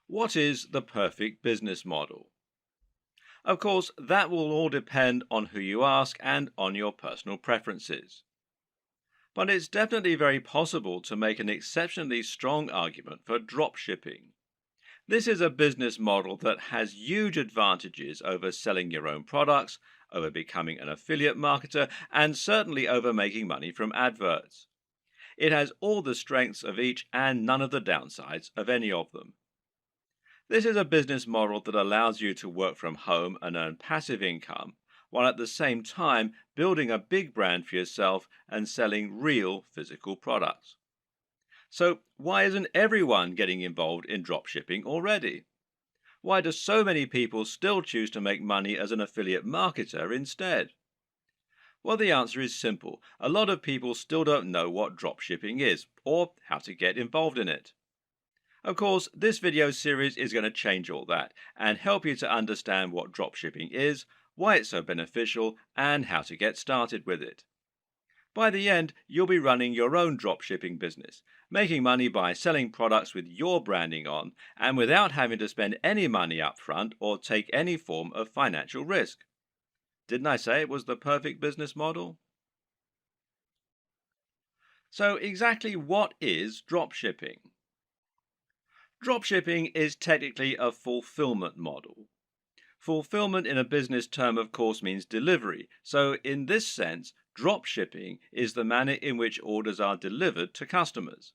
What is the perfect business model? Of course, that will all depend on who you ask and on your personal preferences. But it's definitely very possible to make an exceptionally strong argument for dropshipping. This is a business model that has huge advantages over selling your own products, over becoming an affiliate marketer, and certainly over making money from adverts. It has all the strengths of each and none of the downsides of any of them. This is a business model that allows you to work from home and earn passive income, while at the same time building a big brand for yourself and selling real physical products. So, why isn't everyone getting involved in dropshipping already? Why do so many people still choose to make money as an affiliate marketer instead? Well, the answer is simple. A lot of people still don't know what dropshipping is or how to get involved in it. Of course, this video series is going to change all that and help you to understand what dropshipping is, why it's so beneficial, and how to get started with it. By the end, you'll be running your own dropshipping business, making money by selling products with your branding on and without having to spend any money up front or take any form of financial risk. Didn't I say it was the perfect business model? So, exactly what is dropshipping? Dropshipping is technically a fulfillment model. Fulfillment in a business term, of course, means delivery. So, in this sense, dropshipping is the manner in which orders are delivered to customers.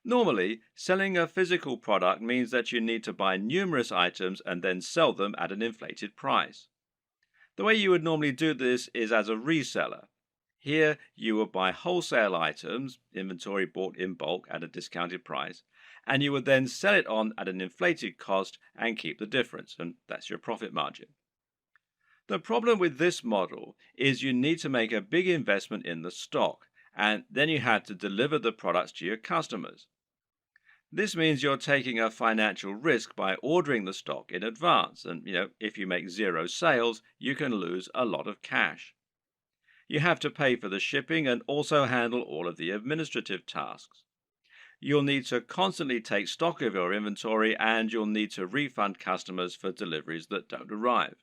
Normally, selling a physical product means that you need to buy numerous items and then sell them at an inflated price. The way you would normally do this is as a reseller. Here, you would buy wholesale items, inventory bought in bulk at a discounted price, and you would then sell it on at an inflated cost and keep the difference, and that's your profit margin. The problem with this model is you need to make a big investment in the stock, and then you have to deliver the products to your customers. This means you're taking a financial risk by ordering the stock in advance, and if you make zero sales, you can lose a lot of cash. You have to pay for the shipping and also handle all of the administrative tasks. You'll need to constantly take stock of your inventory and you'll need to refund customers for deliveries that don't arrive.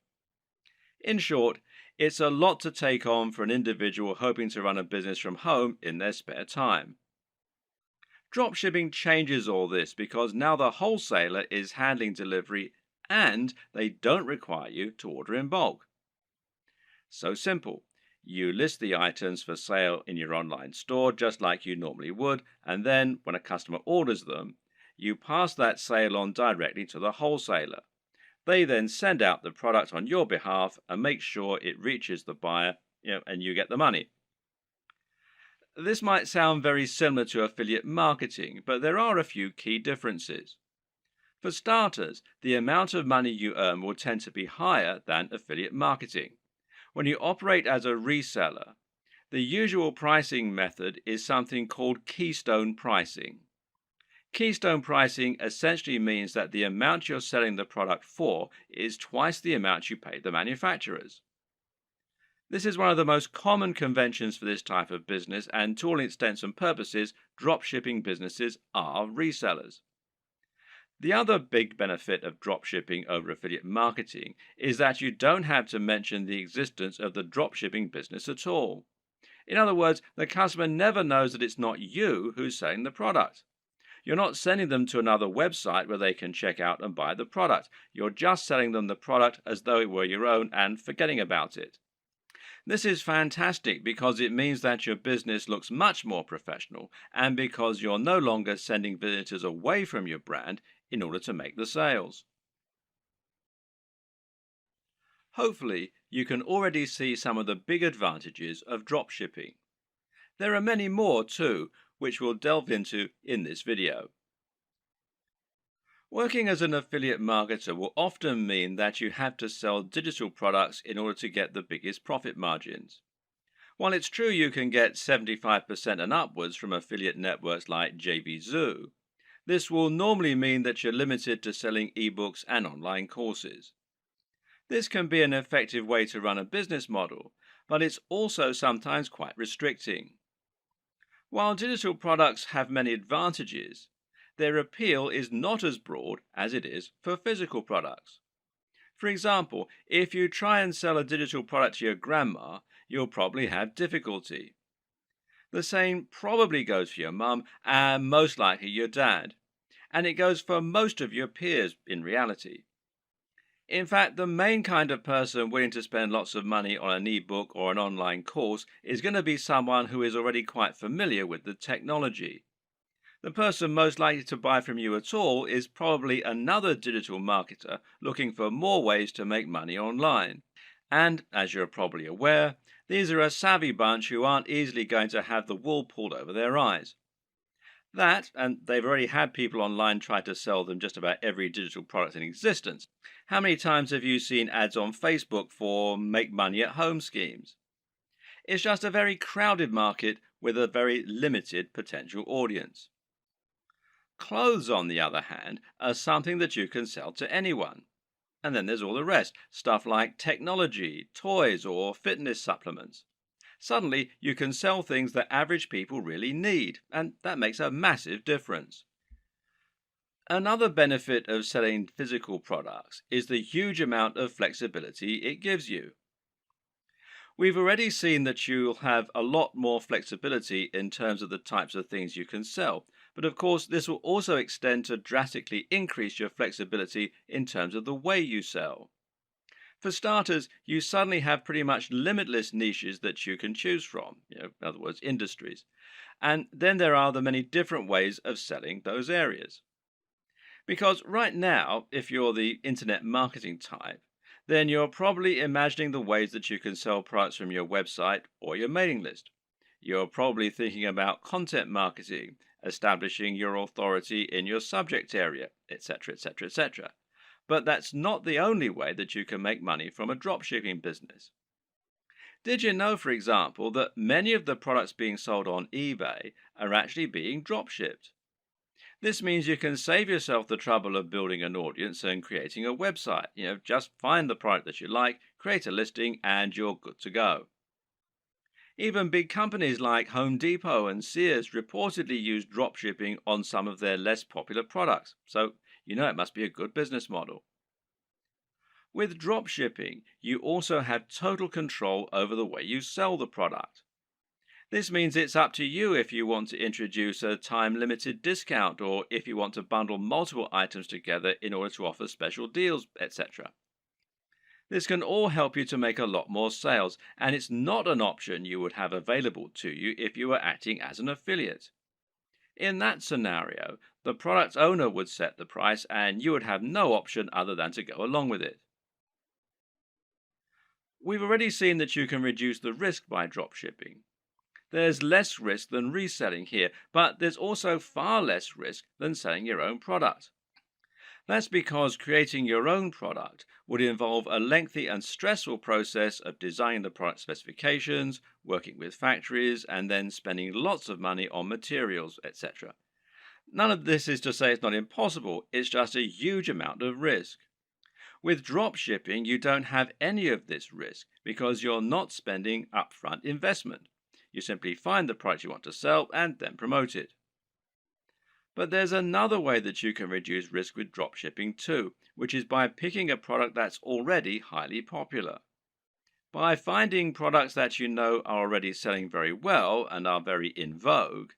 In short, it's a lot to take on for an individual hoping to run a business from home in their spare time. Dropshipping changes all this because now the wholesaler is handling delivery and they don't require you to order in bulk. So simple. You list the items for sale in your online store just like you normally would, and then when a customer orders them, you pass that sale on directly to the wholesaler. They then send out the product on your behalf and make sure it reaches the buyer, and you get the money. This might sound very similar to affiliate marketing, but there are a few key differences. For starters, the amount of money you earn will tend to be higher than affiliate marketing. When you operate as a reseller, the usual pricing method is something called keystone pricing. Keystone pricing essentially means that the amount you're selling the product for is twice the amount you pay the manufacturers. This is one of the most common conventions for this type of business, and to all intents and purposes, dropshipping businesses are resellers. The other big benefit of dropshipping over affiliate marketing is that you don't have to mention the existence of the dropshipping business at all. In other words, the customer never knows that it's not you who's selling the product. You're not sending them to another website where they can check out and buy the product. You're just selling them the product as though it were your own and forgetting about it. This is fantastic because it means that your business looks much more professional and because you're no longer sending visitors away from your brand in order to make the sales. Hopefully, you can already see some of the big advantages of dropshipping. There are many more too, which we'll delve into in this video. Working as an affiliate marketer will often mean that you have to sell digital products in order to get the biggest profit margins. While it's true you can get 75% and upwards from affiliate networks like JVZoo, this will normally mean that you're limited to selling ebooks and online courses. This can be an effective way to run a business model, but it's also sometimes quite restricting. While digital products have many advantages, their appeal is not as broad as it is for physical products. For example, if you try and sell a digital product to your grandma, you'll probably have difficulty. The same probably goes for your mum and most likely your dad. And it goes for most of your peers in reality. In fact, the main kind of person willing to spend lots of money on an ebook or an online course is going to be someone who is already quite familiar with the technology. The person most likely to buy from you at all is probably another digital marketer looking for more ways to make money online. And, as you're probably aware, these are a savvy bunch who aren't easily going to have the wool pulled over their eyes. That, and they've already had people online try to sell them just about every digital product in existence. How many times have you seen ads on Facebook for make money at home schemes? It's just a very crowded market with a very limited potential audience. Clothes, on the other hand, are something that you can sell to anyone. And then there's all the rest, stuff like technology, toys, or fitness supplements. Suddenly, you can sell things that average people really need, and that makes a massive difference. Another benefit of selling physical products is the huge amount of flexibility it gives you. We've already seen that you'll have a lot more flexibility in terms of the types of things you can sell, but of course, this will also extend to drastically increase your flexibility in terms of the way you sell. For starters, you suddenly have pretty much limitless niches that you can choose from, in other words, industries. And then there are the many different ways of selling those areas. Because right now, if you're the internet marketing type, then you're probably imagining the ways that you can sell products from your website or your mailing list. You're probably thinking about content marketing, establishing your authority in your subject area, etc., etc., etc. But that's not the only way that you can make money from a dropshipping business. Did you know, for example, that many of the products being sold on eBay are actually being dropshipped? This means you can save yourself the trouble of building an audience and creating a website. Just find the product that you like, create a listing, and you're good to go. Even big companies like Home Depot and Sears reportedly use dropshipping on some of their less popular products, so it must be a good business model. With dropshipping, you also have total control over the way you sell the product. This means it's up to you if you want to introduce a time-limited discount or if you want to bundle multiple items together in order to offer special deals, etc. This can all help you to make a lot more sales, and it's not an option you would have available to you if you were acting as an affiliate. In that scenario, the product owner would set the price and you would have no option other than to go along with it. We've already seen that you can reduce the risk by dropshipping. There's less risk than reselling here, but there's also far less risk than selling your own product. That's because creating your own product would involve a lengthy and stressful process of designing the product specifications, working with factories, and then spending lots of money on materials, etc. None of this is to say it's not impossible, it's just a huge amount of risk. With drop shipping, you don't have any of this risk because you're not spending upfront investment. You simply find the product you want to sell and then promote it. But there's another way that you can reduce risk with dropshipping too, which is by picking a product that's already highly popular. By finding products that you know are already selling very well and are very in vogue,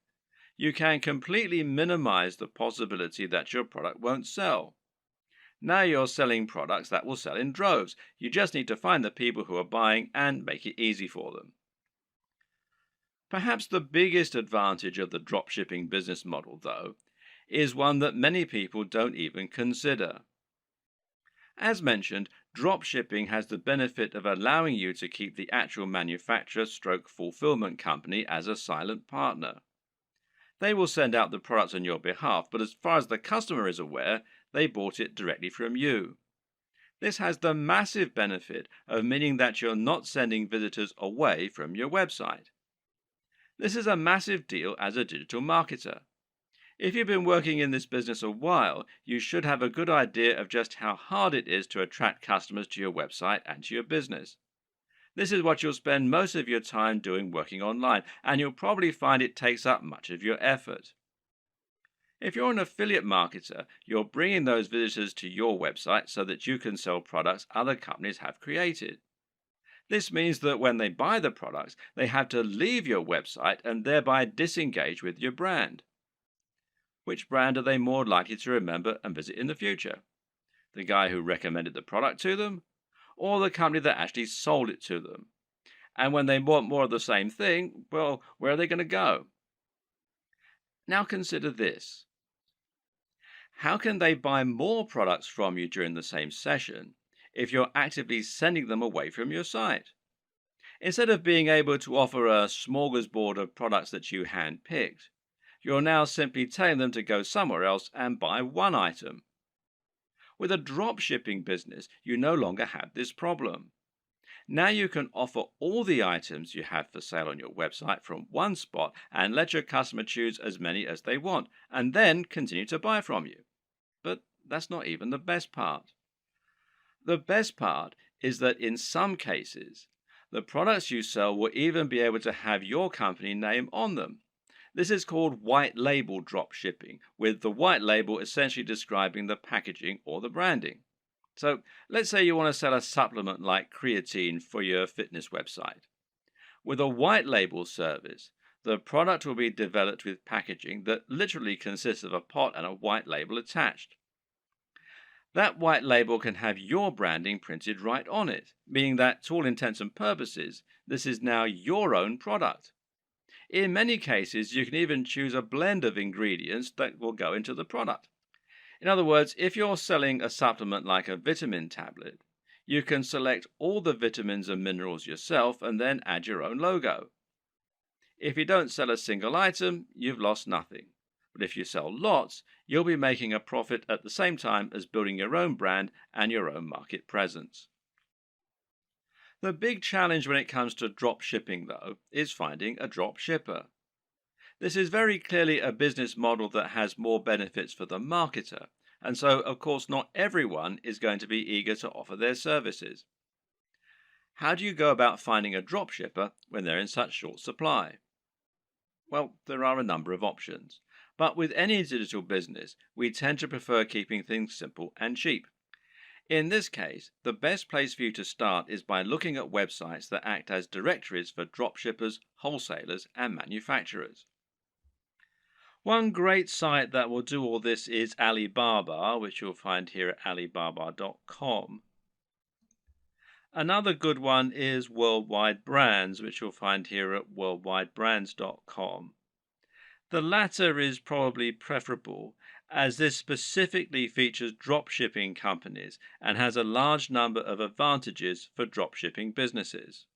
you can completely minimize the possibility that your product won't sell. Now you're selling products that will sell in droves. You just need to find the people who are buying and make it easy for them. Perhaps the biggest advantage of the dropshipping business model, though, is one that many people don't even consider. As mentioned, dropshipping has the benefit of allowing you to keep the actual manufacturer stroke fulfillment company as a silent partner. They will send out the products on your behalf, but as far as the customer is aware, they bought it directly from you. This has the massive benefit of meaning that you're not sending visitors away from your website. This is a massive deal as a digital marketer. If you've been working in this business a while, you should have a good idea of just how hard it is to attract customers to your website and to your business. This is what you'll spend most of your time doing working online, and you'll probably find it takes up much of your effort. If you're an affiliate marketer, you're bringing those visitors to your website so that you can sell products other companies have created. This means that when they buy the products, they have to leave your website and thereby disengage with your brand. Which brand are they more likely to remember and visit in the future? The guy who recommended the product to them, or the company that actually sold it to them? And when they want more of the same thing, well, where are they going to go? Now consider this. How can they buy more products from you during the same session if you're actively sending them away from your site? Instead of being able to offer a smorgasbord of products that you handpicked, you're now simply telling them to go somewhere else and buy one item. With a drop shipping business, you no longer have this problem. Now you can offer all the items you have for sale on your website from one spot and let your customer choose as many as they want and then continue to buy from you. But that's not even the best part. The best part is that in some cases, the products you sell will even be able to have your company name on them. This is called white label drop shipping, with the white label essentially describing the packaging or the branding. So let's say you want to sell a supplement like creatine for your fitness website. With a white label service, the product will be developed with packaging that literally consists of a pot and a white label attached. That white label can have your branding printed right on it, meaning that, to all intents and purposes, this is now your own product. In many cases, you can even choose a blend of ingredients that will go into the product. In other words, if you're selling a supplement like a vitamin tablet, you can select all the vitamins and minerals yourself and then add your own logo. If you don't sell a single item, you've lost nothing. But if you sell lots, you'll be making a profit at the same time as building your own brand and your own market presence. The big challenge when it comes to drop shipping, though, is finding a drop shipper. This is very clearly a business model that has more benefits for the marketer, and so, of course, not everyone is going to be eager to offer their services. How do you go about finding a drop shipper when they're in such short supply? Well, there are a number of options. But with any digital business, we tend to prefer keeping things simple and cheap. In this case, the best place for you to start is by looking at websites that act as directories for dropshippers, wholesalers, and manufacturers. One great site that will do all this is Alibaba, which you'll find here at alibaba.com. Another good one is Worldwide Brands, which you'll find here at worldwidebrands.com. The latter is probably preferable, as this specifically features dropshipping companies and has a large number of advantages for dropshipping businesses.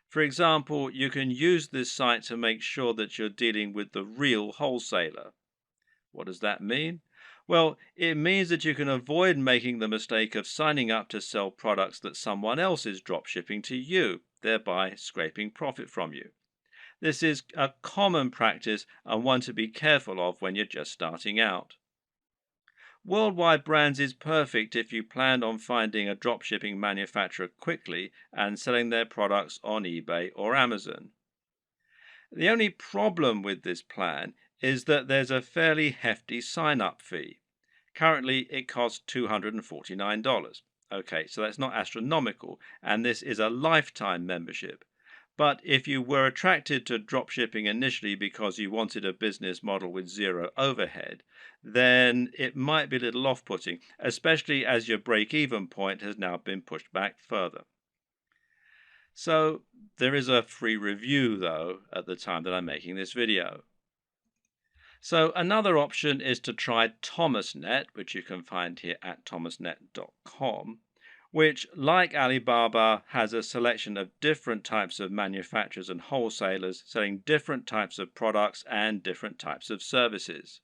For example, you can use this site to make sure that you're dealing with the real wholesaler. What does that mean? Well, it means that you can avoid making the mistake of signing up to sell products that someone else is dropshipping to you, thereby scraping profit from you. This is a common practice and one to be careful of when you're just starting out. Worldwide Brands is perfect if you plan on finding a dropshipping manufacturer quickly and selling their products on eBay or Amazon. The only problem with this plan is that there's a fairly hefty sign-up fee. Currently, it costs $249. Okay, so that's not astronomical, and this is a lifetime membership. But if you were attracted to dropshipping initially because you wanted a business model with zero overhead, then it might be a little off-putting, especially as your break-even point has now been pushed back further. So there is a free review, though, at the time that I'm making this video. So another option is to try ThomasNet, which you can find here at thomasnet.com. Which, like Alibaba, has a selection of different types of manufacturers and wholesalers selling different types of products and different types of services.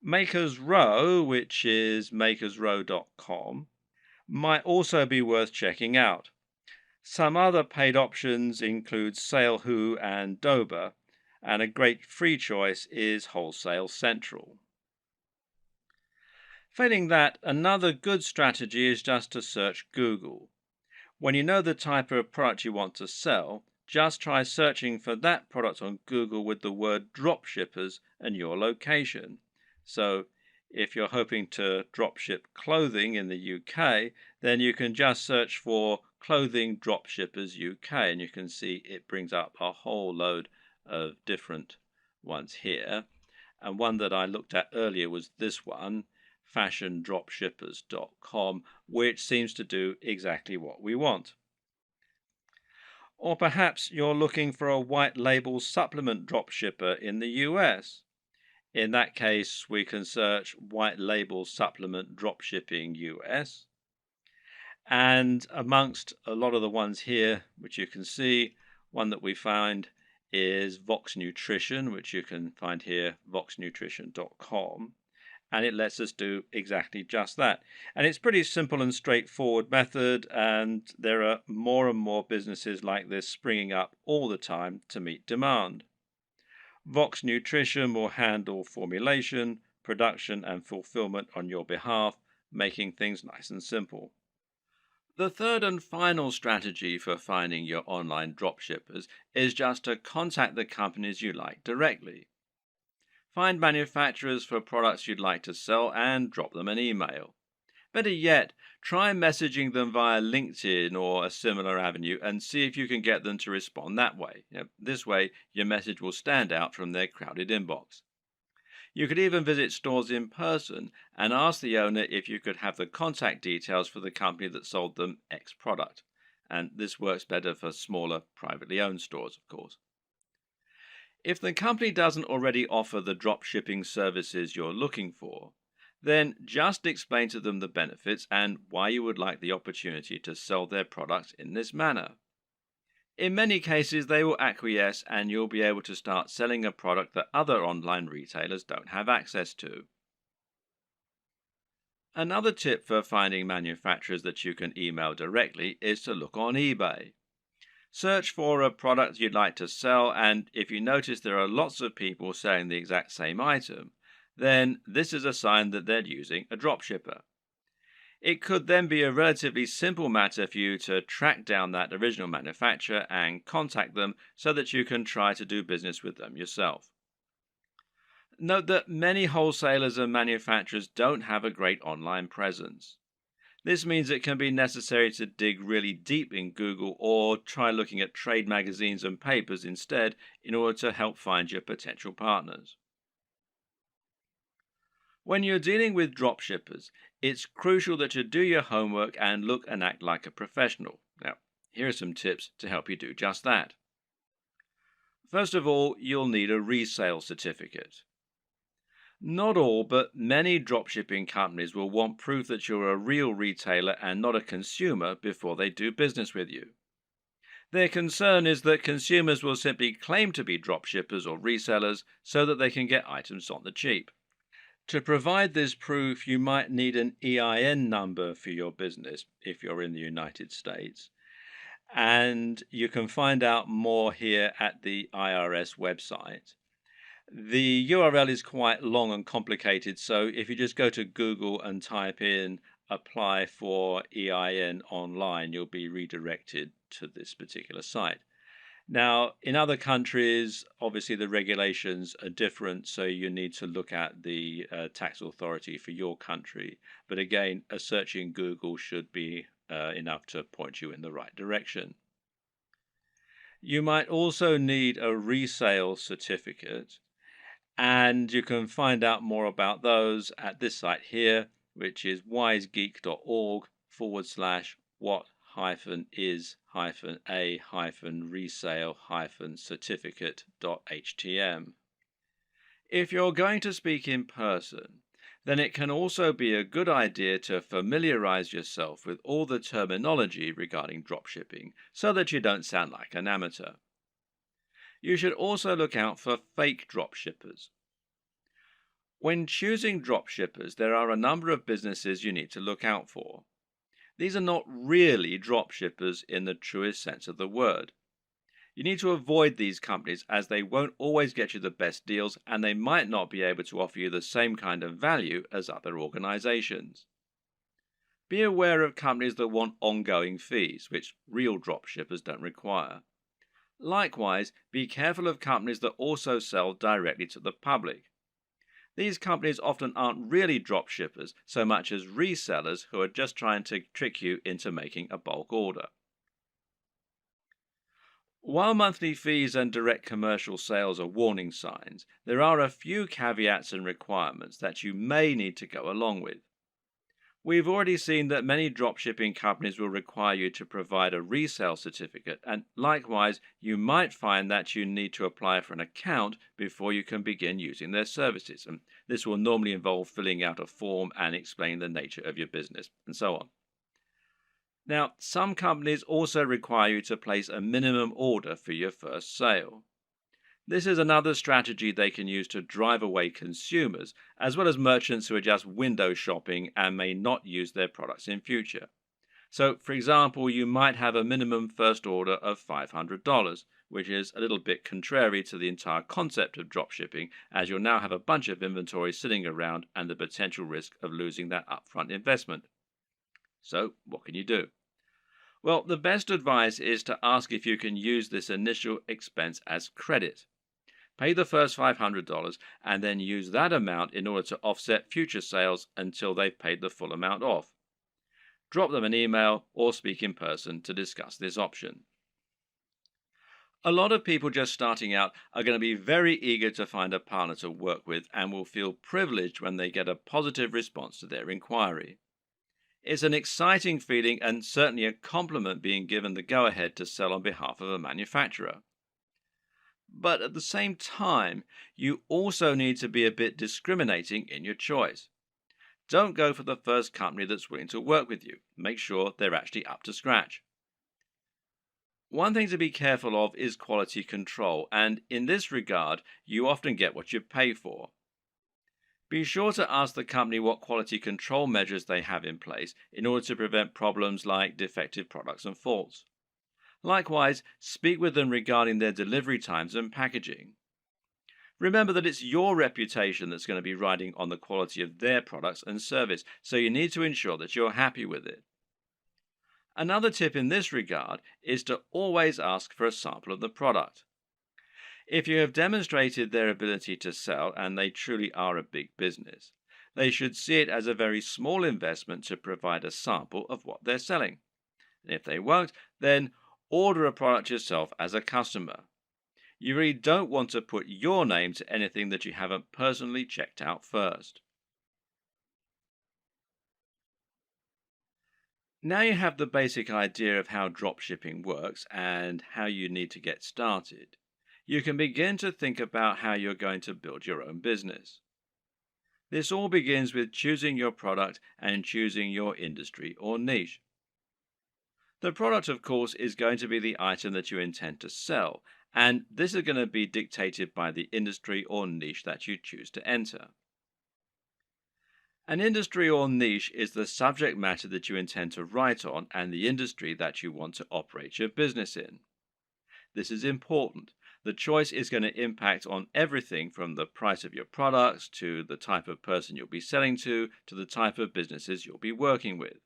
Makers Row, which is makersrow.com, might also be worth checking out. Some other paid options include SaleWho and Dober, and a great free choice is Wholesale Central. Failing that, another good strategy is just to search Google. When you know the type of product you want to sell, just try searching for that product on Google with the word dropshippers and your location. So if you're hoping to dropship clothing in the UK, then you can just search for clothing dropshippers UK, and you can see it brings up a whole load of different ones here. And one that I looked at earlier was this one, fashiondropshippers.com, which seems to do exactly what we want. Or perhaps you're looking for a white label supplement dropshipper in the US. In that case, we can search white label supplement dropshipping US. And amongst a lot of the ones here, which you can see, one that we find is Vox Nutrition, which you can find here, voxnutrition.com. And it lets us do exactly just that. And it's pretty simple and straightforward method, and there are more and more businesses like this springing up all the time to meet demand. Vox Nutrition will handle formulation, production, and fulfillment on your behalf, making things nice and simple. The third and final strategy for finding your online dropshippers is just to contact the companies you like directly. Find manufacturers for products you'd like to sell and drop them an email. Better yet, try messaging them via LinkedIn or a similar avenue and see if you can get them to respond that way. This way, your message will stand out from their crowded inbox. You could even visit stores in person and ask the owner if you could have the contact details for the company that sold them X product. And this works better for smaller, privately owned stores, of course. If the company doesn't already offer the drop shipping services you're looking for, then just explain to them the benefits and why you would like the opportunity to sell their products in this manner. In many cases, they will acquiesce and you'll be able to start selling a product that other online retailers don't have access to. Another tip for finding manufacturers that you can email directly is to look on eBay. Search for a product you'd like to sell, and if you notice there are lots of people selling the exact same item, then this is a sign that they're using a dropshipper. It could then be a relatively simple matter for you to track down that original manufacturer and contact them so that you can try to do business with them yourself. Note that many wholesalers and manufacturers don't have a great online presence. This means it can be necessary to dig really deep in Google or try looking at trade magazines and papers instead in order to help find your potential partners. When you're dealing with dropshippers, it's crucial that you do your homework and look and act like a professional. Now, here are some tips to help you do just that. First of all, you'll need a resale certificate. Not all, but many dropshipping companies will want proof that you're a real retailer and not a consumer before they do business with you. Their concern is that consumers will simply claim to be dropshippers or resellers so that they can get items on the cheap. To provide this proof, you might need an EIN number for your business if you're in the United States. And you can find out more here at the IRS website. The URL is quite long and complicated, so if you just go to Google and type in apply for EIN online, you'll be redirected to this particular site. Now, in other countries, obviously the regulations are different, so you need to look at the tax authority for your country. But again, a search in Google should be enough to point you in the right direction. You might also need a resale certificate, and you can find out more about those at this site here, which is wisegeek.org/what-is-a-resale-certificate.htm. If you're going to speak in person, then it can also be a good idea to familiarize yourself with all the terminology regarding dropshipping so that you don't sound like an amateur. You should also look out for fake dropshippers. When choosing dropshippers, there are a number of businesses you need to look out for. These are not really dropshippers in the truest sense of the word. You need to avoid these companies as they won't always get you the best deals and they might not be able to offer you the same kind of value as other organizations. Be aware of companies that want ongoing fees, which real dropshippers don't require. Likewise, be careful of companies that also sell directly to the public. These companies often aren't really drop shippers so much as resellers who are just trying to trick you into making a bulk order. While monthly fees and direct commercial sales are warning signs, there are a few caveats and requirements that you may need to go along with. We've already seen that many dropshipping companies will require you to provide a resale certificate, and likewise, you might find that you need to apply for an account before you can begin using their services. And this will normally involve filling out a form and explaining the nature of your business, and so on. Now, some companies also require you to place a minimum order for your first sale. This is another strategy they can use to drive away consumers, as well as merchants who are just window shopping and may not use their products in future. So, for example, you might have a minimum first order of $500, which is a little bit contrary to the entire concept of dropshipping, as you'll now have a bunch of inventory sitting around and the potential risk of losing that upfront investment. So, what can you do? Well, the best advice is to ask if you can use this initial expense as credit. Pay the first $500 and then use that amount in order to offset future sales until they've paid the full amount off. Drop them an email or speak in person to discuss this option. A lot of people just starting out are going to be very eager to find a partner to work with and will feel privileged when they get a positive response to their inquiry. It's an exciting feeling and certainly a compliment being given the go ahead to sell on behalf of a manufacturer. But at the same time, you also need to be a bit discriminating in your choice. Don't go for the first company that's willing to work with you. Make sure they're actually up to scratch. One thing to be careful of is quality control, and in this regard, you often get what you pay for. Be sure to ask the company what quality control measures they have in place in order to prevent problems like defective products and faults. Likewise, speak with them regarding their delivery times and packaging. Remember that it's your reputation that's going to be riding on the quality of their products and service, so you need to ensure that you're happy with it. Another tip in this regard is to always ask for a sample of the product. If you have demonstrated their ability to sell and they truly are a big business, they should see it as a very small investment to provide a sample of what they're selling. And if they won't, then order a product yourself as a customer. You really don't want to put your name to anything that you haven't personally checked out first. Now you have the basic idea of how dropshipping works and how you need to get started, you can begin to think about how you're going to build your own business. This all begins with choosing your product and choosing your industry or niche. The product, of course, is going to be the item that you intend to sell, and this is going to be dictated by the industry or niche that you choose to enter. An industry or niche is the subject matter that you intend to write on and the industry that you want to operate your business in. This is important. The choice is going to impact on everything from the price of your products to the type of person you'll be selling to the type of businesses you'll be working with.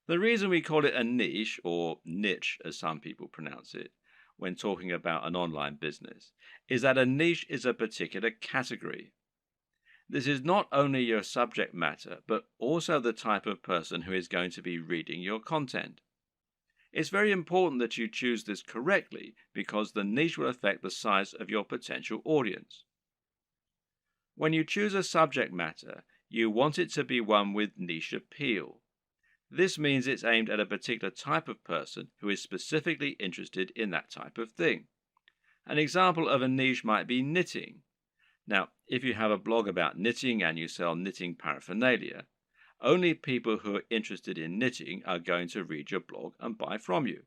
The reason we call it a niche, or niche as some people pronounce it, when talking about an online business, is that a niche is a particular category. This is not only your subject matter, but also the type of person who is going to be reading your content. It's very important that you choose this correctly because the niche will affect the size of your potential audience. When you choose a subject matter, you want it to be one with niche appeal. This means it's aimed at a particular type of person who is specifically interested in that type of thing. An example of a niche might be knitting. Now, if you have a blog about knitting and you sell knitting paraphernalia, only people who are interested in knitting are going to read your blog and buy from you.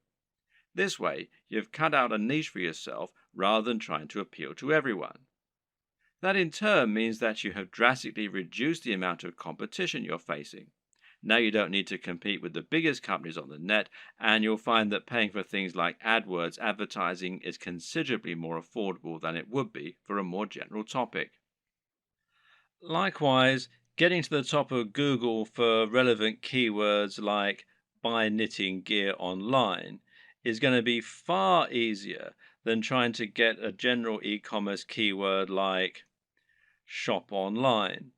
This way, you've cut out a niche for yourself rather than trying to appeal to everyone. That in turn means that you have drastically reduced the amount of competition you're facing. Now you don't need to compete with the biggest companies on the net, and you'll find that paying for things like AdWords advertising is considerably more affordable than it would be for a more general topic. Likewise, getting to the top of Google for relevant keywords like buy knitting gear online is going to be far easier than trying to get a general e-commerce keyword like shop online.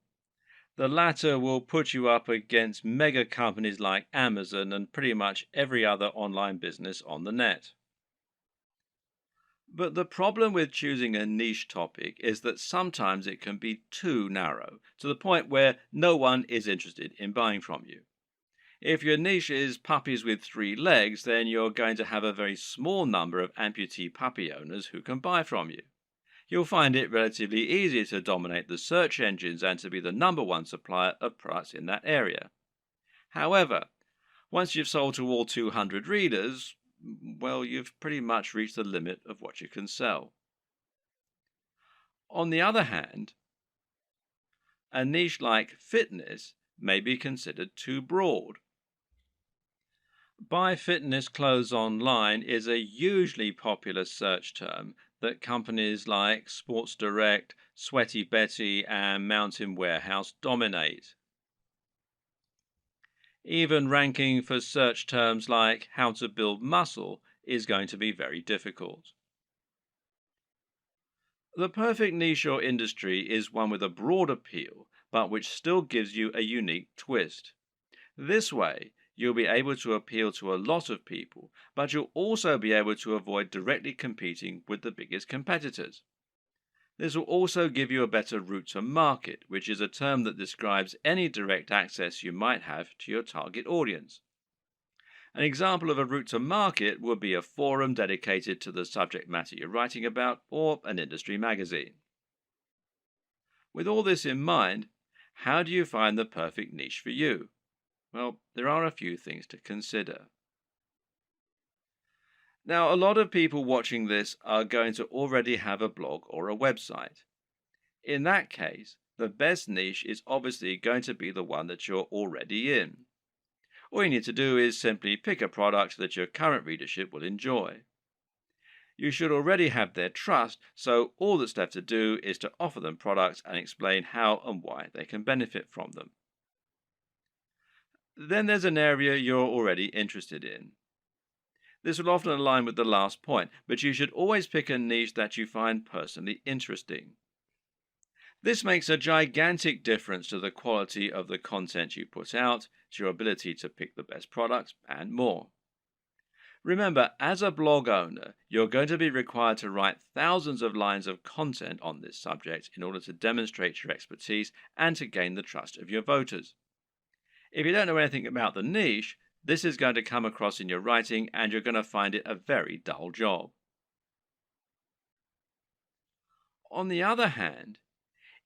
The latter will put you up against mega companies like Amazon and pretty much every other online business on the net. But the problem with choosing a niche topic is that sometimes it can be too narrow, to the point where no one is interested in buying from you. If your niche is puppies with 3 legs, then you're going to have a very small number of amputee puppy owners who can buy from you. You'll find it relatively easy to dominate the search engines and to be the #1 supplier of products in that area. However, once you've sold to all 200 readers, well, you've pretty much reached the limit of what you can sell. On the other hand, a niche like fitness may be considered too broad. Buy fitness clothes online is a hugely popular search term that companies like Sports Direct, Sweaty Betty, and Mountain Warehouse dominate. Even ranking for search terms like how to build muscle is going to be very difficult. The perfect niche or industry is one with a broad appeal, but which still gives you a unique twist. This way, you'll be able to appeal to a lot of people, but you'll also be able to avoid directly competing with the biggest competitors. This will also give you a better route to market, which is a term that describes any direct access you might have to your target audience. An example of a route to market would be a forum dedicated to the subject matter you're writing about, or an industry magazine. With all this in mind, how do you find the perfect niche for you? Well, there are a few things to consider. Now, a lot of people watching this are going to already have a blog or a website. In that case, the best niche is obviously going to be the one that you're already in. All you need to do is simply pick a product that your current readership will enjoy. You should already have their trust, so all that's left to do is to offer them products and explain how and why they can benefit from them. Then there's an area you're already interested in. This will often align with the last point, but you should always pick a niche that you find personally interesting. This makes a gigantic difference to the quality of the content you put out, to your ability to pick the best products, and more. Remember, as a blog owner, you're going to be required to write thousands of lines of content on this subject in order to demonstrate your expertise and to gain the trust of your voters. If you don't know anything about the niche, this is going to come across in your writing and you're going to find it a very dull job. On the other hand,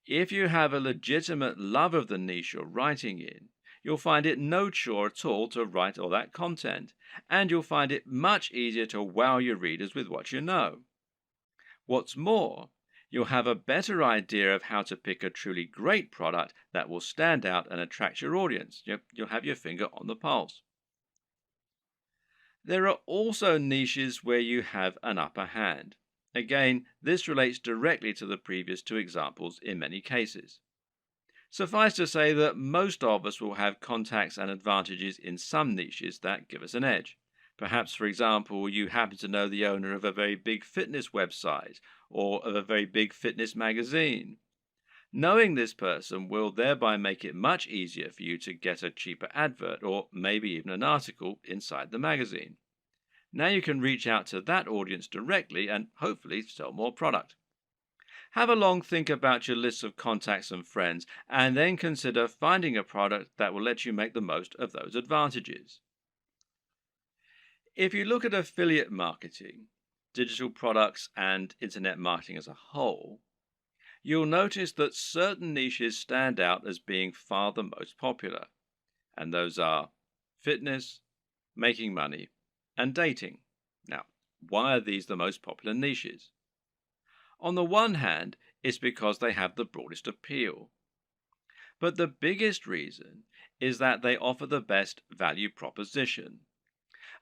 if you have a legitimate love of the niche you're writing in, you'll find it no chore at all to write all that content, and you'll find it much easier to wow your readers with what you know. What's more, you'll have a better idea of how to pick a truly great product that will stand out and attract your audience. You'll have your finger on the pulse. There are also niches where you have an upper hand. Again, this relates directly to the previous two examples in many cases. Suffice to say that most of us will have contacts and advantages in some niches that give us an edge. Perhaps, for example, you happen to know the owner of a very big fitness website or of a very big fitness magazine. Knowing this person will thereby make it much easier for you to get a cheaper advert or maybe even an article inside the magazine. Now you can reach out to that audience directly and hopefully sell more product. Have a long think about your list of contacts and friends, and then consider finding a product that will let you make the most of those advantages. If you look at affiliate marketing, digital products, and internet marketing as a whole, you'll notice that certain niches stand out as being far the most popular, and those are fitness, making money, and dating. Now, why are these the most popular niches? On the one hand, it's because they have the broadest appeal. But the biggest reason is that they offer the best value proposition.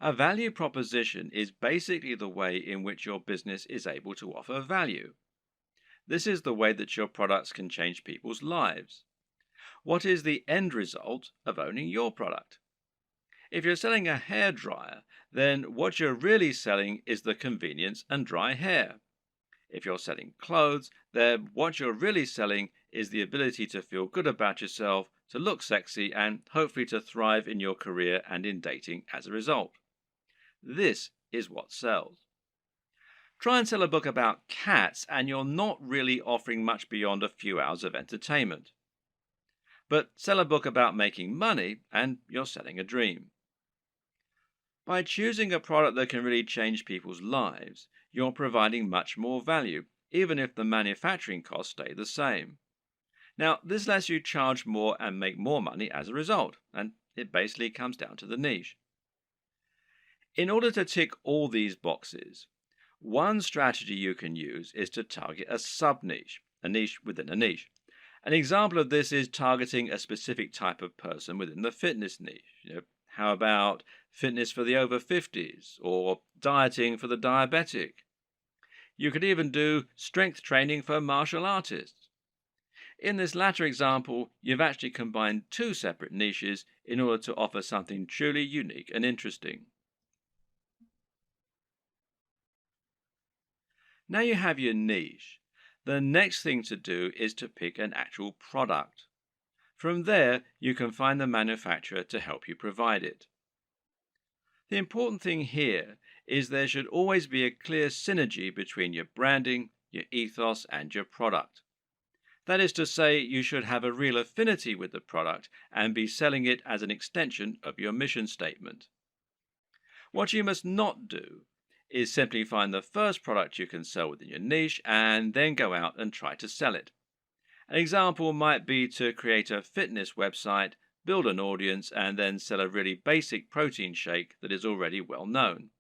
A value proposition is basically the way in which your business is able to offer value. This is the way that your products can change people's lives. What is the end result of owning your product? If you're selling a hairdryer, then what you're really selling is the convenience and dry hair. If you're selling clothes, then what you're really selling is the ability to feel good about yourself, to look sexy, and hopefully to thrive in your career and in dating as a result. This is what sells. Try and sell a book about cats, and you're not really offering much beyond a few hours of entertainment. But sell a book about making money, and you're selling a dream. By choosing a product that can really change people's lives, you're providing much more value, even if the manufacturing costs stay the same. Now, this lets you charge more and make more money as a result, and it basically comes down to the niche. In order to tick all these boxes, one strategy you can use is to target a sub niche, a niche within a niche. An example of this is targeting a specific type of person within the fitness niche. How about fitness for the over 50s or dieting for the diabetic? You could even do strength training for martial artists. In this latter example, you've actually combined two separate niches in order to offer something truly unique and interesting. Now you have your niche. The next thing to do is to pick an actual product. From there, you can find the manufacturer to help you provide it. The important thing here is there should always be a clear synergy between your branding, your ethos, and your product. That is to say, you should have a real affinity with the product and be selling it as an extension of your mission statement. What you must not do is simply find the first product you can sell within your niche and then go out and try to sell it. An example might be to create a fitness website, build an audience, and then sell a really basic protein shake that is already well known.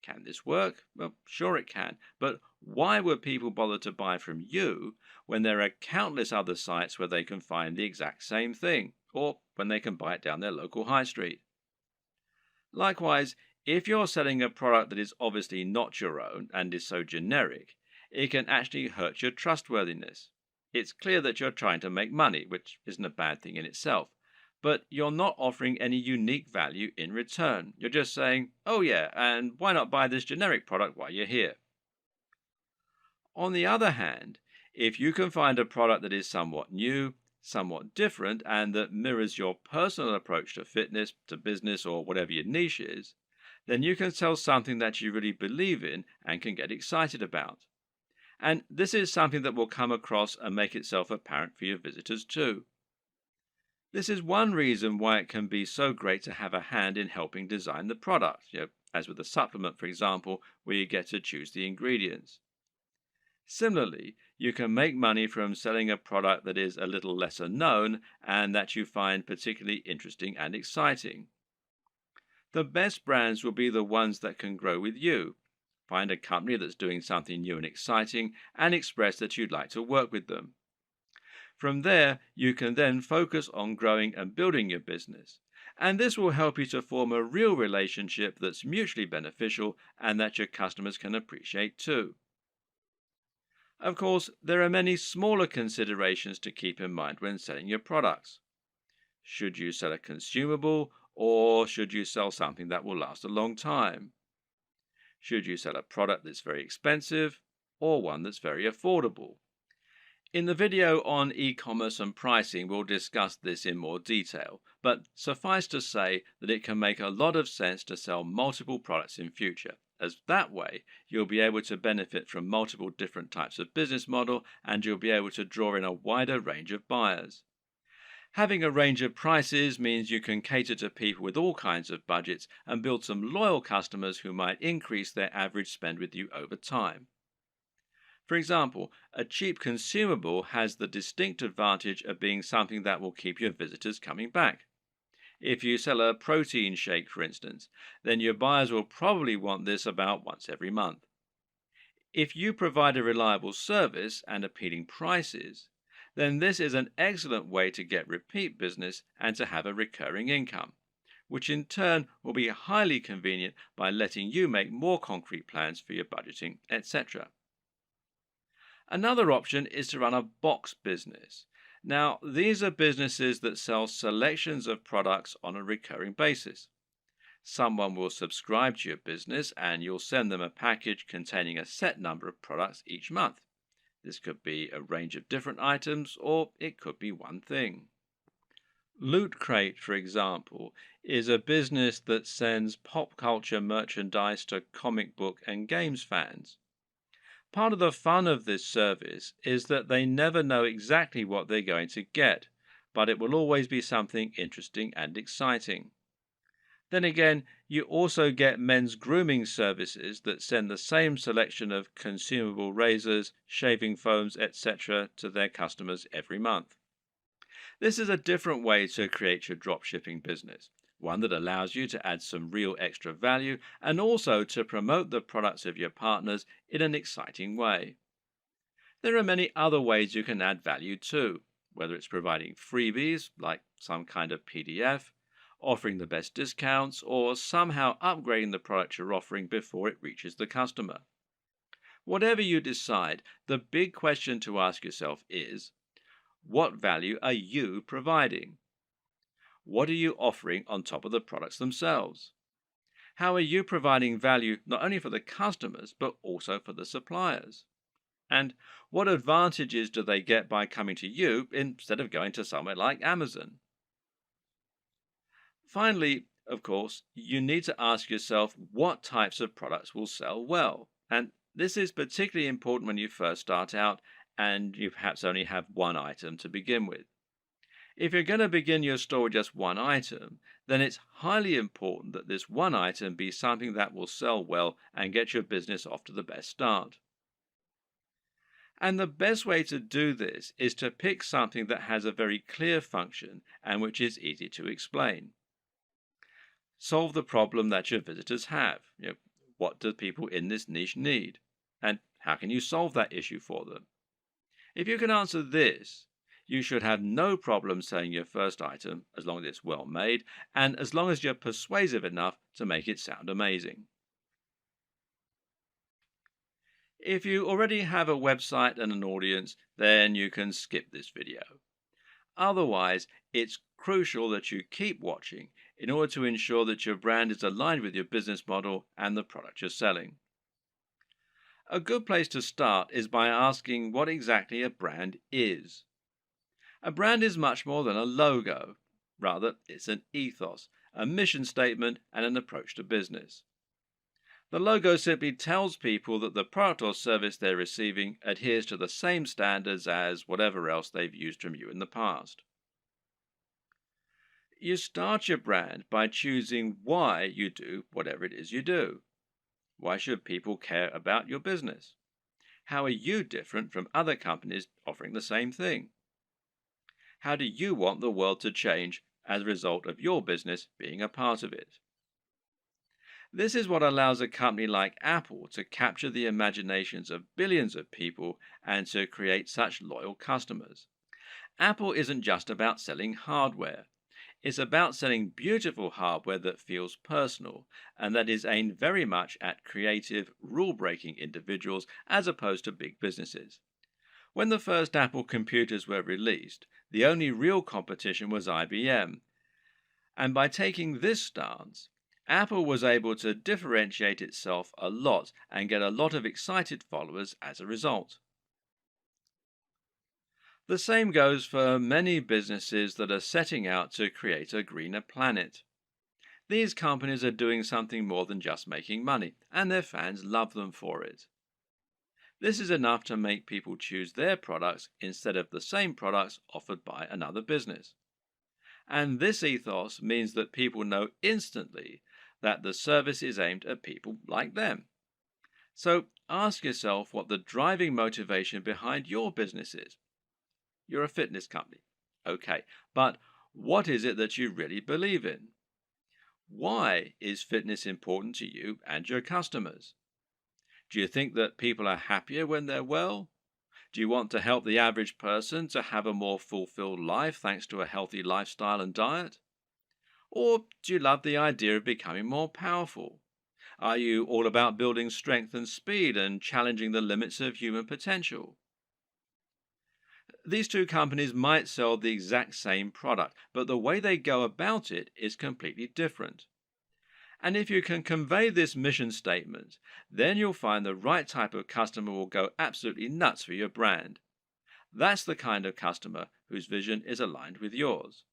Can this work? Well, sure it can, but why would people bother to buy from you when there are countless other sites where they can find the exact same thing, or when they can buy it down their local high street? Likewise, if you're selling a product that is obviously not your own and is so generic, it can actually hurt your trustworthiness. It's clear that you're trying to make money, which isn't a bad thing in itself, but you're not offering any unique value in return. You're just saying, oh yeah, and why not buy this generic product while you're here? On the other hand, if you can find a product that is somewhat new, somewhat different, and that mirrors your personal approach to fitness, to business, or whatever your niche is, then you can sell something that you really believe in and can get excited about. And this is something that will come across and make itself apparent for your visitors too. This is one reason why it can be so great to have a hand in helping design the product, as with a supplement, for example, where you get to choose the ingredients. Similarly, you can make money from selling a product that is a little lesser known and that you find particularly interesting and exciting. The best brands will be the ones that can grow with you. Find a company that's doing something new and exciting and express that you'd like to work with them. From there, you can then focus on growing and building your business. And this will help you to form a real relationship that's mutually beneficial and that your customers can appreciate too. Of course, there are many smaller considerations to keep in mind when selling your products. Should you sell a consumable, or should you sell something that will last a long time? Should you sell a product that's very expensive, or one that's very affordable? In the video on e-commerce and pricing, we'll discuss this in more detail, but suffice to say that it can make a lot of sense to sell multiple products in future, as that way you'll be able to benefit from multiple different types of business model and you'll be able to draw in a wider range of buyers. Having a range of prices means you can cater to people with all kinds of budgets and build some loyal customers who might increase their average spend with you over time. For example, a cheap consumable has the distinct advantage of being something that will keep your visitors coming back. If you sell a protein shake, for instance, then your buyers will probably want this about once every month. If you provide a reliable service and appealing prices, then this is an excellent way to get repeat business and to have a recurring income, which in turn will be highly convenient by letting you make more concrete plans for your budgeting, etc. Another option is to run a box business. Now, these are businesses that sell selections of products on a recurring basis. Someone will subscribe to your business and you'll send them a package containing a set number of products each month. This could be a range of different items or it could be one thing. Loot Crate, for example, is a business that sends pop culture merchandise to comic book and games fans. Part of the fun of this service is that they never know exactly what they're going to get, but it will always be something interesting and exciting. Then again, you also get men's grooming services that send the same selection of consumable razors, shaving foams, etc. to their customers every month. This is a different way to create your dropshipping business, one that allows you to add some real extra value and also to promote the products of your partners in an exciting way. There are many other ways you can add value too, whether it's providing freebies like some kind of PDF, offering the best discounts, or somehow upgrading the product you're offering before it reaches the customer. Whatever you decide, the big question to ask yourself is, what value are you providing? What are you offering on top of the products themselves? How are you providing value not only for the customers but also for the suppliers? And what advantages do they get by coming to you instead of going to somewhere like Amazon? Finally, of course, you need to ask yourself what types of products will sell well. And this is particularly important when you first start out and you perhaps only have one item to begin with. If you're going to begin your store with just one item, then it's highly important that this one item be something that will sell well and get your business off to the best start. And the best way to do this is to pick something that has a very clear function and which is easy to explain. Solve the problem that your visitors have. What do people in this niche need? And how can you solve that issue for them? If you can answer this, you should have no problem selling your first item as long as it's well made and as long as you're persuasive enough to make it sound amazing. If you already have a website and an audience, then you can skip this video. Otherwise, it's crucial that you keep watching in order to ensure that your brand is aligned with your business model and the product you're selling. A good place to start is by asking what exactly a brand is. A brand is much more than a logo. Rather, it's an ethos, a mission statement, and an approach to business. The logo simply tells people that the product or service they're receiving adheres to the same standards as whatever else they've used from you in the past. You start your brand by choosing why you do whatever it is you do. Why should people care about your business? How are you different from other companies offering the same thing? How do you want the world to change as a result of your business being a part of it? This is what allows a company like Apple to capture the imaginations of billions of people and to create such loyal customers. Apple isn't just about selling hardware. It's about selling beautiful hardware that feels personal and that is aimed very much at creative, rule-breaking individuals as opposed to big businesses. When the first Apple computers were released, the only real competition was IBM. And by taking this stance, Apple was able to differentiate itself a lot and get a lot of excited followers as a result. The same goes for many businesses that are setting out to create a greener planet. These companies are doing something more than just making money, and their fans love them for it. This is enough to make people choose their products instead of the same products offered by another business. And this ethos means that people know instantly that the service is aimed at people like them. So ask yourself what the driving motivation behind your business is. You're a fitness company. Okay, but what is it that you really believe in? Why is fitness important to you and your customers? Do you think that people are happier when they're well? Do you want to help the average person to have a more fulfilled life thanks to a healthy lifestyle and diet? Or do you love the idea of becoming more powerful? Are you all about building strength and speed and challenging the limits of human potential? These two companies might sell the exact same product, but the way they go about it is completely different. And if you can convey this mission statement, then you'll find the right type of customer will go absolutely nuts for your brand. That's the kind of customer whose vision is aligned with yours.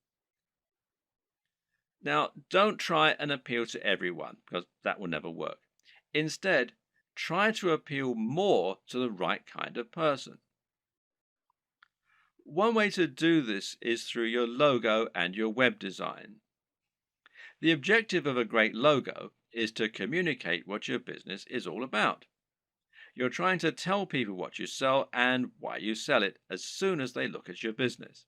Now, don't try and appeal to everyone because that will never work. Instead, try to appeal more to the right kind of person. One way to do this is through your logo and your web design. The objective of a great logo is to communicate what your business is all about. You're trying to tell people what you sell and why you sell it as soon as they look at your business.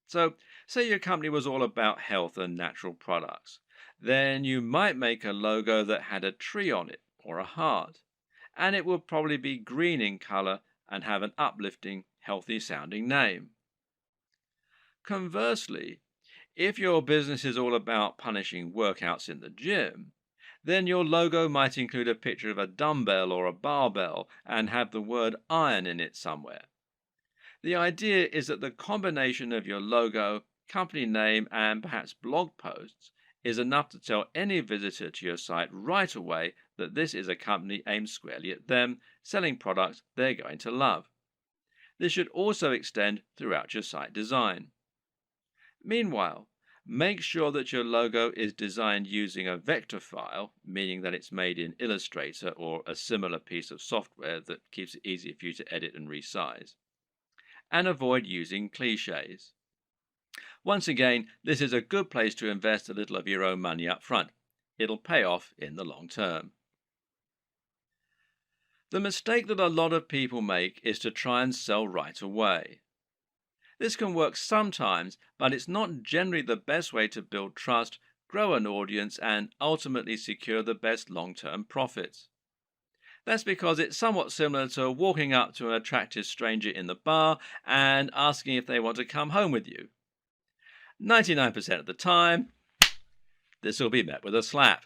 So, say your company was all about health and natural products. Then you might make a logo that had a tree on it or a heart, and it would probably be green in color and have an uplifting, healthy sounding name. Conversely, if your business is all about punishing workouts in the gym, then your logo might include a picture of a dumbbell or a barbell and have the word iron in it somewhere. The idea is that the combination of your logo, company name, and perhaps blog posts is enough to tell any visitor to your site right away that this is a company aimed squarely at them, selling products they're going to love. This should also extend throughout your site design. Meanwhile, make sure that your logo is designed using a vector file, meaning that it's made in Illustrator or a similar piece of software that keeps it easy for you to edit and resize. And avoid using cliches. Once again, this is a good place to invest a little of your own money up front. It'll pay off in the long term. The mistake that a lot of people make is to try and sell right away. This can work sometimes, but it's not generally the best way to build trust, grow an audience, and ultimately secure the best long-term profits. That's because it's somewhat similar to walking up to an attractive stranger in the bar and asking if they want to come home with you. 99% of the time, this will be met with a slap.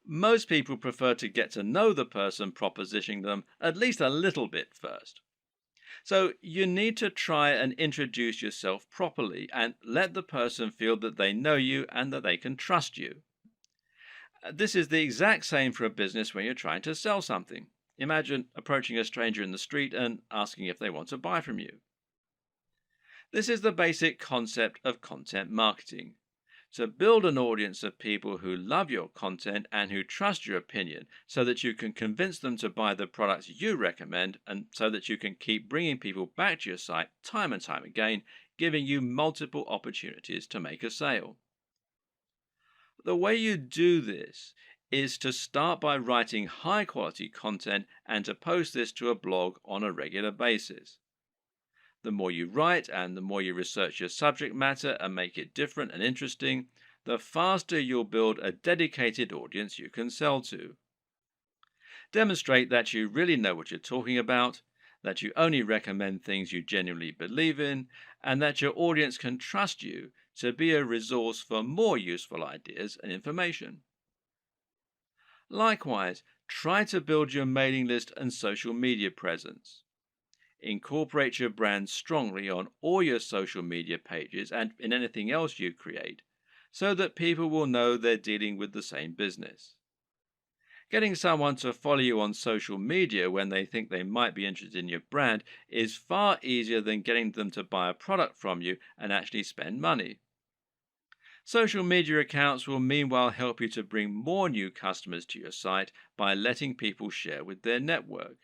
Most people prefer to get to know the person propositioning them at least a little bit first. So you need to try and introduce yourself properly and let the person feel that they know you and that they can trust you. This is the exact same for a business when you're trying to sell something. Imagine approaching a stranger in the street and asking if they want to buy from you. This is the basic concept of content marketing. To build an audience of people who love your content and who trust your opinion so that you can convince them to buy the products you recommend and so that you can keep bringing people back to your site time and time again, giving you multiple opportunities to make a sale. The way you do this is to start by writing high quality content and to post this to a blog on a regular basis. The more you write and the more you research your subject matter and make it different and interesting, the faster you'll build a dedicated audience you can sell to. Demonstrate that you really know what you're talking about, that you only recommend things you genuinely believe in, and that your audience can trust you to be a resource for more useful ideas and information. Likewise, try to build your mailing list and social media presence. Incorporate your brand strongly on all your social media pages and in anything else you create so that people will know they're dealing with the same business. Getting someone to follow you on social media when they think they might be interested in your brand is far easier than getting them to buy a product from you and actually spend money. Social media accounts will meanwhile help you to bring more new customers to your site by letting people share with their network.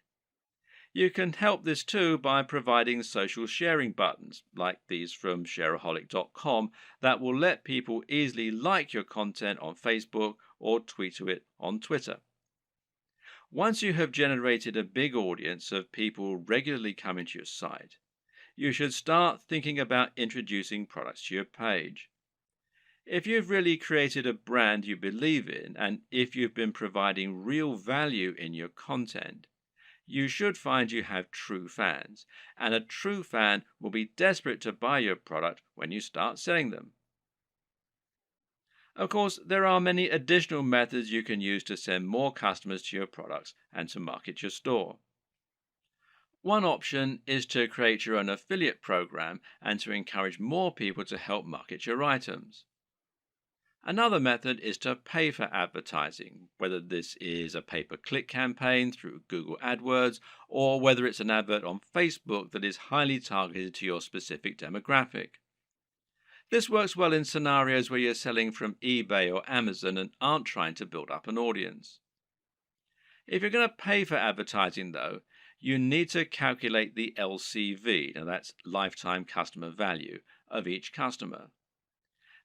You can help this too by providing social sharing buttons, like these from shareaholic.com, that will let people easily like your content on Facebook or tweet to it on Twitter. Once you have generated a big audience of people regularly coming to your site, you should start thinking about introducing products to your page. If you've really created a brand you believe in, and if you've been providing real value in your content, you should find you have true fans, and a true fan will be desperate to buy your product when you start selling them. Of course, there are many additional methods you can use to send more customers to your products and to market your store. One option is to create your own affiliate program and to encourage more people to help market your items. Another method is to pay for advertising, whether this is a pay-per-click campaign through Google AdWords or whether it's an advert on Facebook that is highly targeted to your specific demographic. This works well in scenarios where you're selling from eBay or Amazon and aren't trying to build up an audience. If you're going to pay for advertising, though, you need to calculate the LCV, now that's lifetime customer value, of each customer.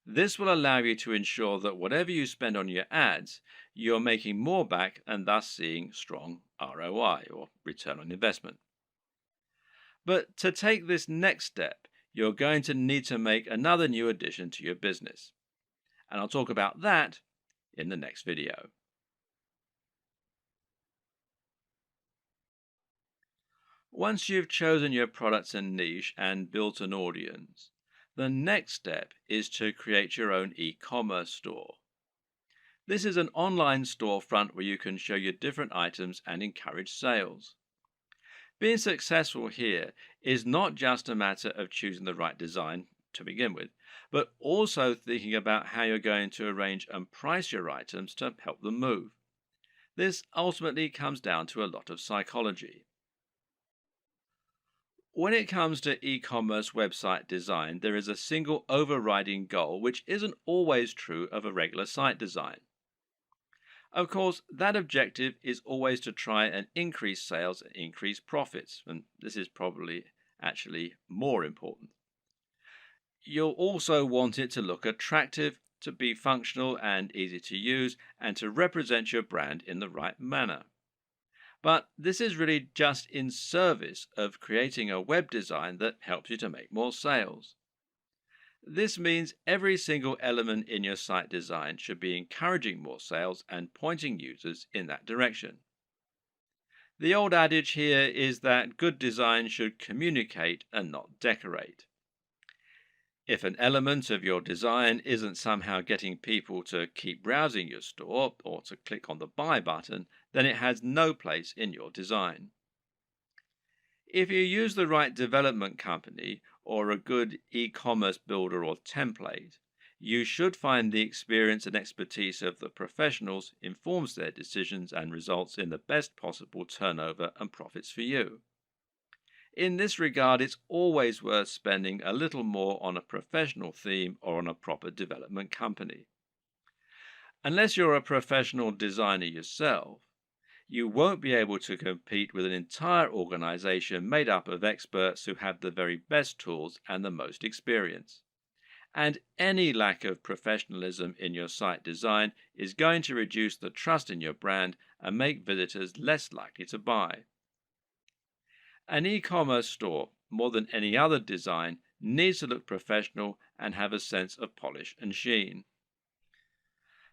This will allow you to ensure that whatever you spend on your ads, you're making more back and thus seeing strong ROI or return on investment. But to take this next step, you're going to need to make another new addition to your business. And I'll talk about that in the next video. Once you've chosen your products and niche and built an audience, the next step is to create your own e-commerce store. This is an online storefront where you can show your different items and encourage sales. Being successful here is not just a matter of choosing the right design to begin with, but also thinking about how you're going to arrange and price your items to help them move. This ultimately comes down to a lot of psychology. When it comes to e-commerce website design, there is a single overriding goal which isn't always true of a regular site design. Of course, that objective is always to try and increase sales and increase profits, and this is probably actually more important. You'll also want it to look attractive, to be functional and easy to use, and to represent your brand in the right manner. But this is really just in service of creating a web design that helps you to make more sales. This means every single element in your site design should be encouraging more sales and pointing users in that direction. The old adage here is that good design should communicate and not decorate. If an element of your design isn't somehow getting people to keep browsing your store or to click on the buy button, then it has no place in your design. If you use the right development company or a good e-commerce builder or template, you should find the experience and expertise of the professionals informs their decisions and results in the best possible turnover and profits for you. In this regard, it's always worth spending a little more on a professional theme or on a proper development company. Unless you're a professional designer yourself, you won't be able to compete with an entire organization made up of experts who have the very best tools and the most experience. And any lack of professionalism in your site design is going to reduce the trust in your brand and make visitors less likely to buy. An e-commerce store, more than any other design, needs to look professional and have a sense of polish and sheen.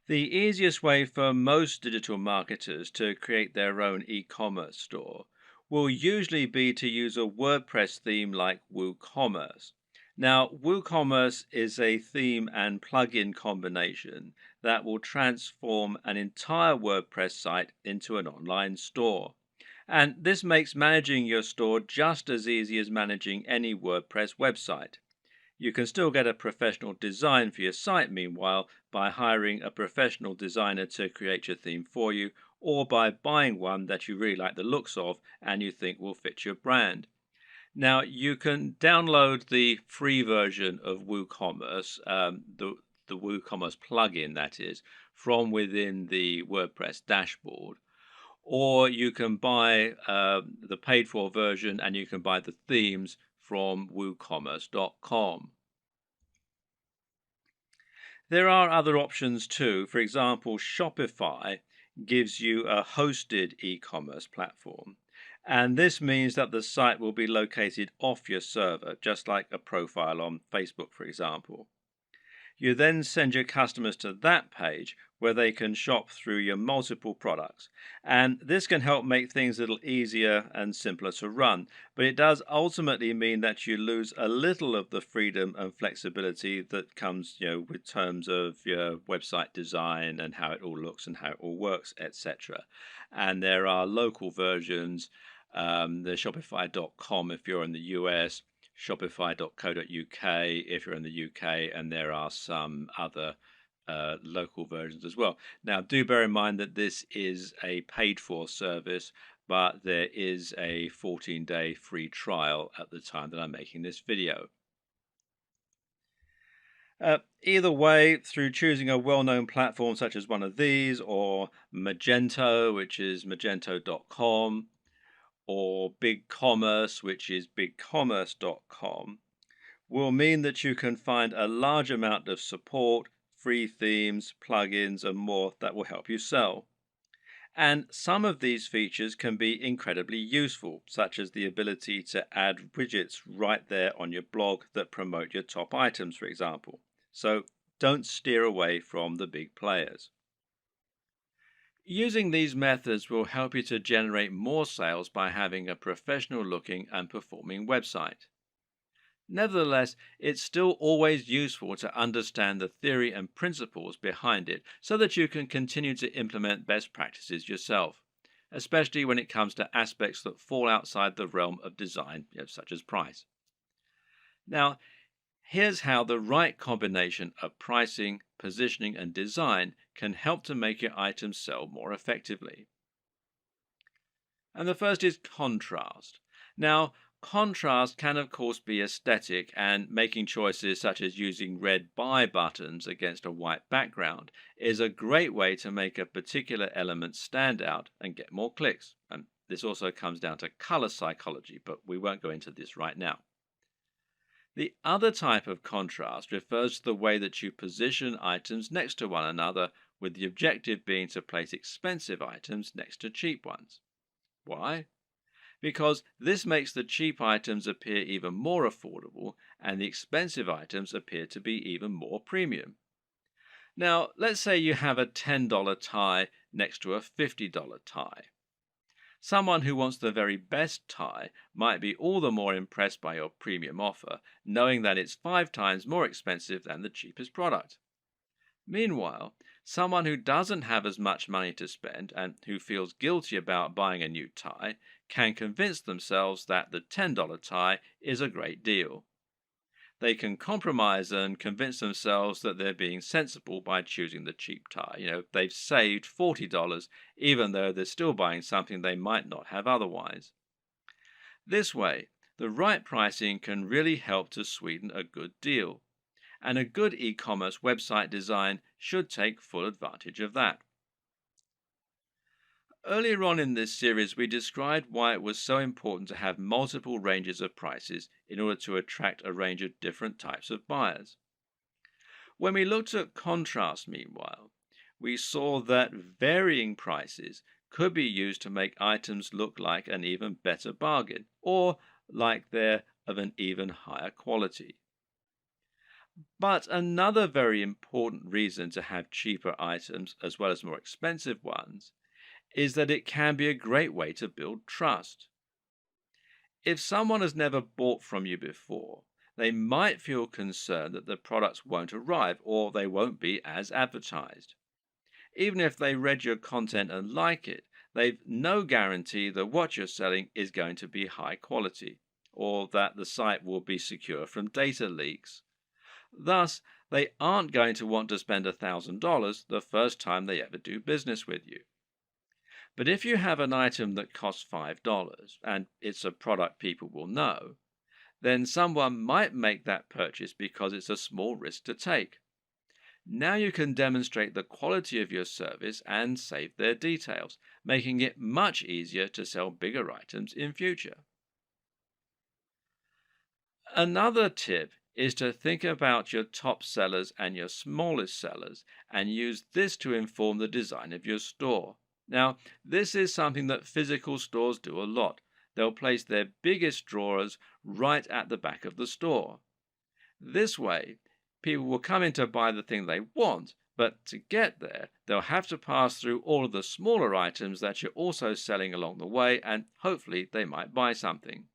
The easiest way for most digital marketers to create their own e-commerce store will usually be to use a WordPress theme like WooCommerce. Now, WooCommerce is a theme and plugin combination that will transform an entire WordPress site into an online store. And this makes managing your store just as easy as managing any WordPress website. You can still get a professional design for your site, meanwhile, by hiring a professional designer to create your theme for you, or by buying one that you really like the looks of and you think will fit your brand. Now, you can download the free version of WooCommerce, the WooCommerce plugin, that is, from within the WordPress dashboard. Or you can buy the paid for version and you can buy the themes from woocommerce.com. There are other options too. For example, Shopify gives you a hosted e-commerce platform. And this means that the site will be located off your server, just like a profile on Facebook, for example. You then send your customers to that page where they can shop through your multiple products. And this can help make things a little easier and simpler to run. But it does ultimately mean that you lose a little of the freedom and flexibility that comes, with terms of your website design and how it all looks and how it all works, etc. And there are local versions There's Shopify.com if you're in the US, Shopify.co.uk if you're in the UK, and there are some other local versions as well. Now, do bear in mind that this is a paid for service, but there is a 14-day free trial at the time that I'm making this video. Either way, through choosing a well-known platform such as one of these, or Magento, which is magento.com, or BigCommerce, which is bigcommerce.com, will mean that you can find a large amount of support, free themes, plugins, and more that will help you sell. And some of these features can be incredibly useful, such as the ability to add widgets right there on your blog that promote your top items, for example. So don't steer away from the big players. Using these methods will help you to generate more sales by having a professional looking and performing website. Nevertheless, it's still always useful to understand the theory and principles behind it so that you can continue to implement best practices yourself, especially when it comes to aspects that fall outside the realm of design, such as price. Now, here's how the right combination of pricing, positioning, and design can help to make your items sell more effectively. And the first is contrast. Now, contrast can, of course, be aesthetic, and making choices such as using red buy buttons against a white background is a great way to make a particular element stand out and get more clicks. And this also comes down to color psychology, but we won't go into this right now. The other type of contrast refers to the way that you position items next to one another, with the objective being to place expensive items next to cheap ones. Why? Because this makes the cheap items appear even more affordable and the expensive items appear to be even more premium. Now, let's say you have a $10 tie next to a $50 tie. Someone who wants the very best tie might be all the more impressed by your premium offer, knowing that it's 5 times more expensive than the cheapest product. Meanwhile, someone who doesn't have as much money to spend and who feels guilty about buying a new tie can convince themselves that the $10 tie is a great deal. They can compromise and convince themselves that they're being sensible by choosing the cheap tie. They've saved $40 even though they're still buying something they might not have otherwise. This way, the right pricing can really help to sweeten a good deal. And a good e-commerce website design should take full advantage of that. Earlier on in this series, we described why it was so important to have multiple ranges of prices in order to attract a range of different types of buyers. When we looked at contrast, meanwhile, we saw that varying prices could be used to make items look like an even better bargain, or like they're of an even higher quality. But another very important reason to have cheaper items as well as more expensive ones is that it can be a great way to build trust. If someone has never bought from you before, they might feel concerned that the products won't arrive or they won't be as advertised. Even if they read your content and like it, they've no guarantee that what you're selling is going to be high quality, or that the site will be secure from data leaks. Thus, they aren't going to want to spend $1,000 the first time they ever do business with you. But if you have an item that costs $5 and it's a product people will know, then someone might make that purchase because it's a small risk to take. Now you can demonstrate the quality of your service and save their details, making it much easier to sell bigger items in future. Another tip is to think about your top sellers and your smallest sellers and use this to inform the design of your store. Now, this is something that physical stores do a lot. They'll place their biggest drawers right at the back of the store. This way, people will come in to buy the thing they want, but to get there, they'll have to pass through all of the smaller items that you're also selling along the way, and hopefully they might buy something.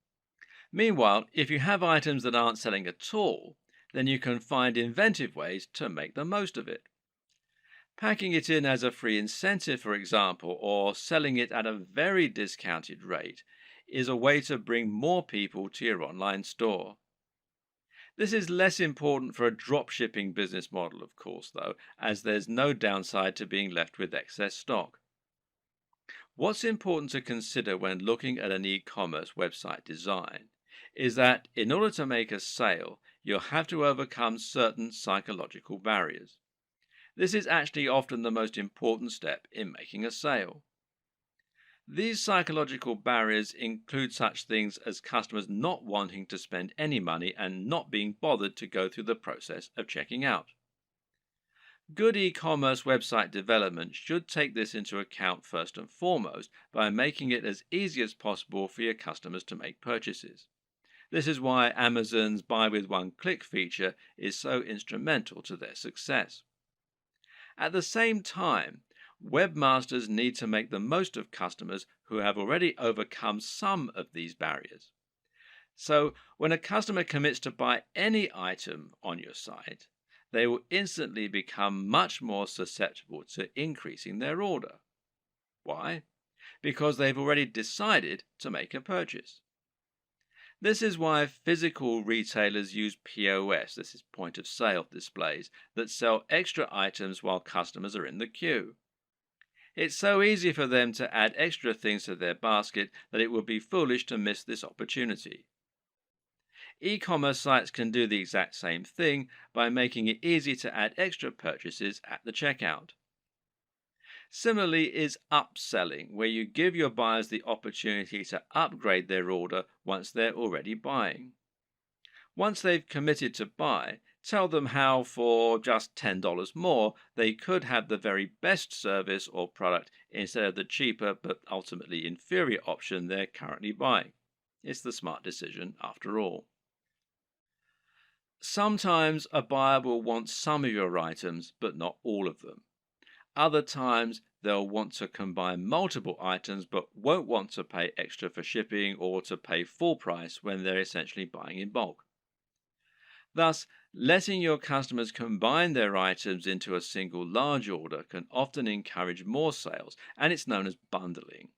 Meanwhile, if you have items that aren't selling at all, then you can find inventive ways to make the most of it. Packing it in as a free incentive, for example, or selling it at a very discounted rate, is a way to bring more people to your online store. This is less important for a dropshipping business model, of course, though, as there's no downside to being left with excess stock. What's important to consider when looking at an e-commerce website design is that in order to make a sale, you'll have to overcome certain psychological barriers. This is actually often the most important step in making a sale. These psychological barriers include such things as customers not wanting to spend any money and not being bothered to go through the process of checking out. Good e-commerce website development should take this into account first and foremost by making it as easy as possible for your customers to make purchases. This is why Amazon's buy with one click feature is so instrumental to their success. At the same time, webmasters need to make the most of customers who have already overcome some of these barriers. So, when a customer commits to buy any item on your site, they will instantly become much more susceptible to increasing their order. Why? Because they've already decided to make a purchase. This is why physical retailers use POS, this is point of sale displays, that sell extra items while customers are in the queue. It's so easy for them to add extra things to their basket that it would be foolish to miss this opportunity. E-commerce sites can do the exact same thing by making it easy to add extra purchases at the checkout. Similarly is upselling, where you give your buyers the opportunity to upgrade their order once they're already buying. Once they've committed to buy, tell them how for just $10 more they could have the very best service or product instead of the cheaper but ultimately inferior option they're currently buying. It's the smart decision after all. Sometimes a buyer will want some of your items but not all of them. Other times, they'll want to combine multiple items but won't want to pay extra for shipping or to pay full price when they're essentially buying in bulk. Thus, letting your customers combine their items into a single large order can often encourage more sales, and it's known as bundling.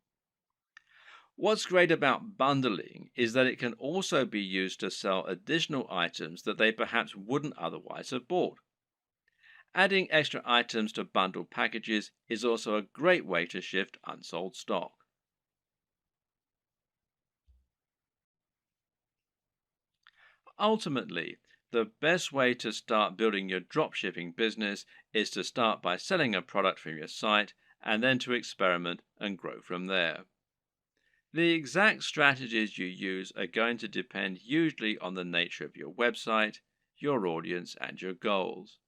What's great about bundling is that it can also be used to sell additional items that they perhaps wouldn't otherwise have bought. Adding extra items to bundled packages is also a great way to shift unsold stock. Ultimately, the best way to start building your dropshipping business is to start by selling a product from your site and then to experiment and grow from there. The exact strategies you use are going to depend usually on the nature of your website, your audience, and your goals.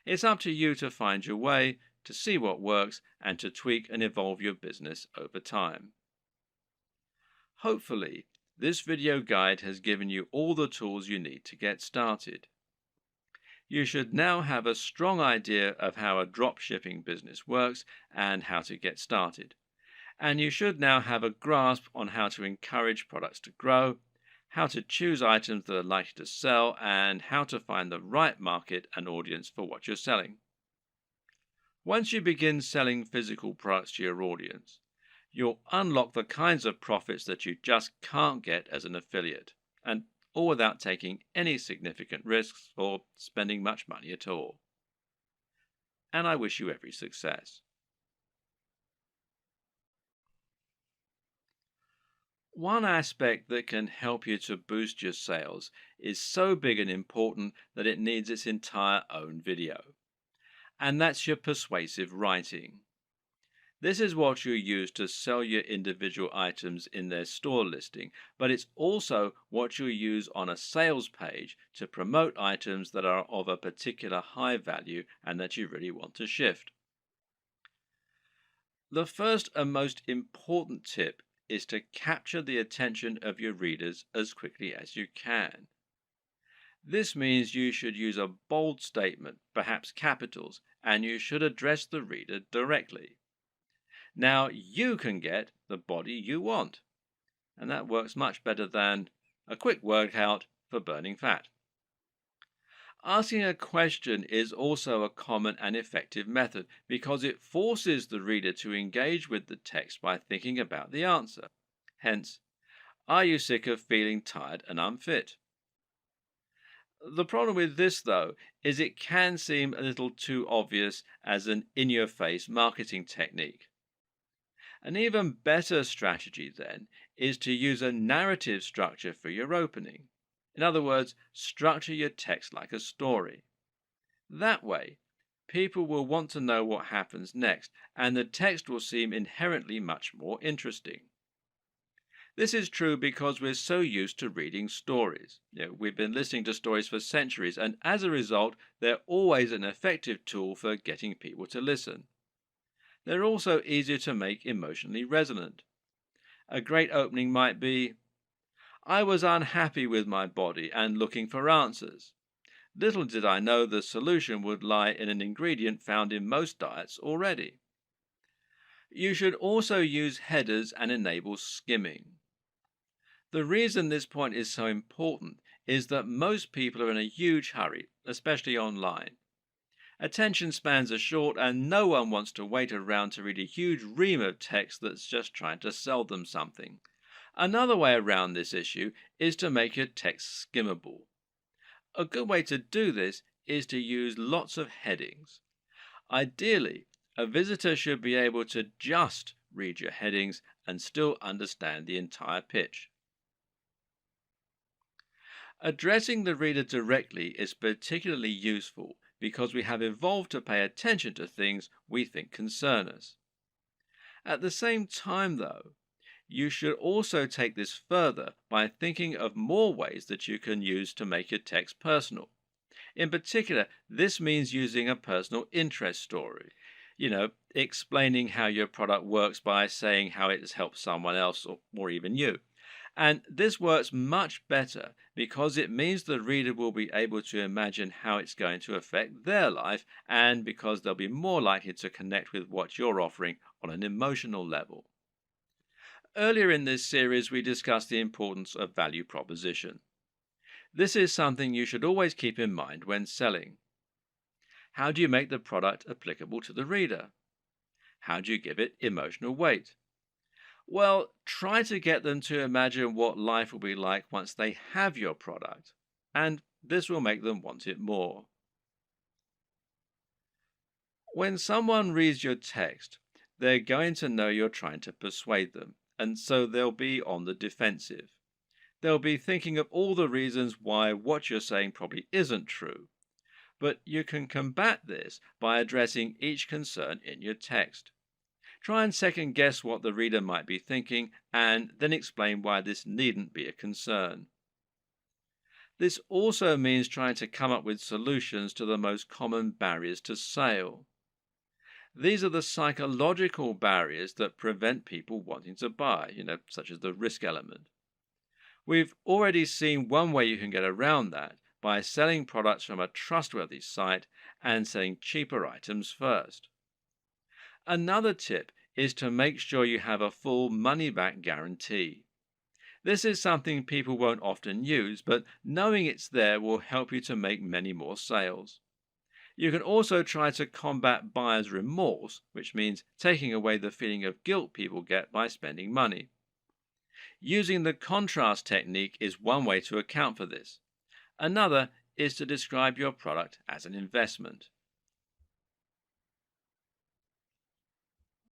It's up to you to find your way, to see what works, and to tweak and evolve your business over time. Hopefully, this video guide has given you all the tools you need to get started. You should now have a strong idea of how a dropshipping business works and how to get started. And you should now have a grasp on how to encourage products to grow, how to choose items that are likely to sell, and how to find the right market and audience for what you're selling. Once you begin selling physical products to your audience, you'll unlock the kinds of profits that you just can't get as an affiliate, and all without taking any significant risks or spending much money at all. And I wish you every success. One aspect that can help you to boost your sales is so big and important that it needs its entire own video. And that's your persuasive writing. This is what you use to sell your individual items in their store listing, but it's also what you use on a sales page to promote items that are of a particular high value and that you really want to shift. The first and most important tip is to capture the attention of your readers as quickly as you can. This means you should use a bold statement, perhaps capitals, and you should address the reader directly. Now you can get the body you want, and that works much better than a quick workout for burning fat. Asking a question is also a common and effective method because it forces the reader to engage with the text by thinking about the answer. Hence, Are you sick of feeling tired and unfit? The problem with this, though, is it can seem a little too obvious as an in your face marketing technique. An even better strategy, then, is to use a narrative structure for your opening. In other words, structure your text like a story. That way, people will want to know what happens next, and the text will seem inherently much more interesting. This is true because we're so used to reading stories. We've been listening to stories for centuries, and as a result, they're always an effective tool for getting people to listen. They're also easier to make emotionally resonant. A great opening might be, I was unhappy with my body and looking for answers. Little did I know the solution would lie in an ingredient found in most diets already. You should also use headers and enable skimming. The reason this point is so important is that most people are in a huge hurry, especially online. Attention spans are short, and no one wants to wait around to read a huge ream of text that's just trying to sell them something. Another way around this issue is to make your text skimmable. A good way to do this is to use lots of headings. Ideally, a visitor should be able to just read your headings and still understand the entire pitch. Addressing the reader directly is particularly useful because we have evolved to pay attention to things we think concern us. At the same time, though, you should also take this further by thinking of more ways that you can use to make your text personal. In particular, this means using a personal interest story. Explaining how your product works by saying how it has helped someone else or even you. And this works much better because it means the reader will be able to imagine how it's going to affect their life, and because they'll be more likely to connect with what you're offering on an emotional level. Earlier in this series, we discussed the importance of value proposition. This is something you should always keep in mind when selling. How do you make the product applicable to the reader? How do you give it emotional weight? Well, try to get them to imagine what life will be like once they have your product, and this will make them want it more. When someone reads your text, they're going to know you're trying to persuade them, and so they'll be on the defensive. They'll be thinking of all the reasons why what you're saying probably isn't true. But you can combat this by addressing each concern in your text. Try and second guess what the reader might be thinking, and then explain why this needn't be a concern. This also means trying to come up with solutions to the most common barriers to sale. These are the psychological barriers that prevent people wanting to buy, such as the risk element. We've already seen one way you can get around that by selling products from a trustworthy site and selling cheaper items first. Another tip is to make sure you have a full money-back guarantee. This is something people won't often use, but knowing it's there will help you to make many more sales. You can also try to combat buyer's remorse, which means taking away the feeling of guilt people get by spending money. Using the contrast technique is one way to account for this. Another is to describe your product as an investment.